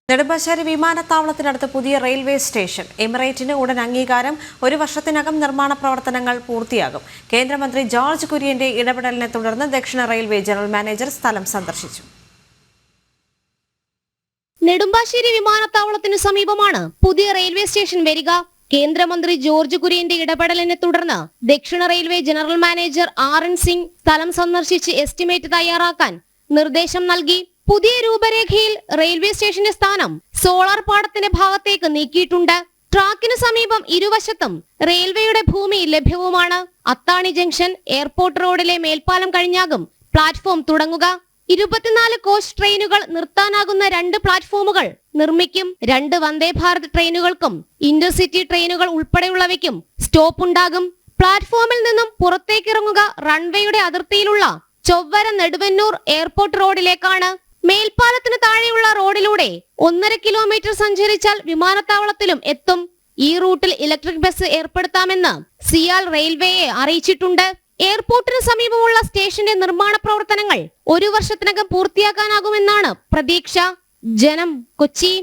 നെടുമ്പാശ്ശേരി വിമാനത്താവളത്തിനടുത്ത് പുതിയ railway station. എമിറേറ്റിന് ഉടൻ അംഗീകാരം. 1 വർഷത്തിനകം നിർമ്മാണ പ്രവർത്തനങ്ങൾ പൂർത്തിയാകും. കേന്ദ്രമന്ത്രി ജോർജ് കുര്യന്റെ ഇടപെടലിനെ തുടർന്ന് ദക്ഷിണ റെയിൽവേ ജനറൽ മാനേജർ സ്ഥലം സന്ദർശിച്ചു. നെടുമ്പാശ്ശേരി വിമാനത്താവളത്തിന് സമീപമാണ് പുതിയ റെയിൽവേ സ്റ്റേഷൻ വരിക. കേന്ദ്രമന്ത്രി ജോർജ് കുര്യന്റെ ഇടപെടലിനെ തുടർന്ന് ദക്ഷിണ railway general manager RN Singh സ്ഥലം സന്ദർശിച്ച് എസ്റ്റിമേറ്റ് തയ്യാറാക്കാൻ നിർദ്ദേശം നൽകി. പുതിയ രൂപരേഖയിൽ റെയിൽവേ സ്റ്റേഷന്റെ സ്ഥാനം സോളാർ പാടത്തിന്റെ ഭാഗത്തേക്ക് നീക്കിയിട്ടുണ്ട്. ട്രാക്കിന് സമീപം ഇരുവശത്തും റെയിൽവേയുടെ ഭൂമി ലഭ്യവുമാണ്. അത്താണി ജംഗ്ഷൻ എയർപോർട്ട് റോഡിലെ മേൽപ്പാലം കഴിഞ്ഞാകും പ്ലാറ്റ്ഫോം തുടങ്ങുക. 24 കോച്ച് ട്രെയിനുകൾ നിർത്താനാകുന്ന 2 പ്ലാറ്റ്ഫോമുകൾ നിർമ്മിക്കും. 2 വന്ദേ ഭാരത് ട്രെയിനുകൾക്കും ഇന്റർസിറ്റി ട്രെയിനുകൾ ഉൾപ്പെടെയുള്ളവയ്ക്കും സ്റ്റോപ്പ് ഉണ്ടാകും. പ്ലാറ്റ്ഫോമിൽ നിന്നും പുറത്തേക്കിറങ്ങുക റൺവേയുടെ അതിർത്തിയിലുള്ള ചൊവ്വര നെടുവന്നൂർ എയർപോർട്ട് റോഡിലേക്കാണ്. മേൽപ്പാലത്തിന് താഴെയുള്ള റോഡിലൂടെ 1.5 കിലോമീറ്റർ സഞ്ചരിച്ചാൽ വിമാനത്താവളത്തിലും എത്തും. ഈ റൂട്ടിൽ ഇലക്ട്രിക് ബസ് ഏർപ്പെടുത്താമെന്ന് സിയാൽ റെയിൽവേയെ അറിയിച്ചിട്ടുണ്ട്. എയർപോർട്ടിന് സമീപമുള്ള സ്റ്റേഷന്റെ നിർമ്മാണ പ്രവർത്തനങ്ങൾ 1 വർഷത്തിനകം പൂർത്തിയാക്കാനാകുമെന്നാണ് പ്രതീക്ഷ. ജനം, കൊച്ചി.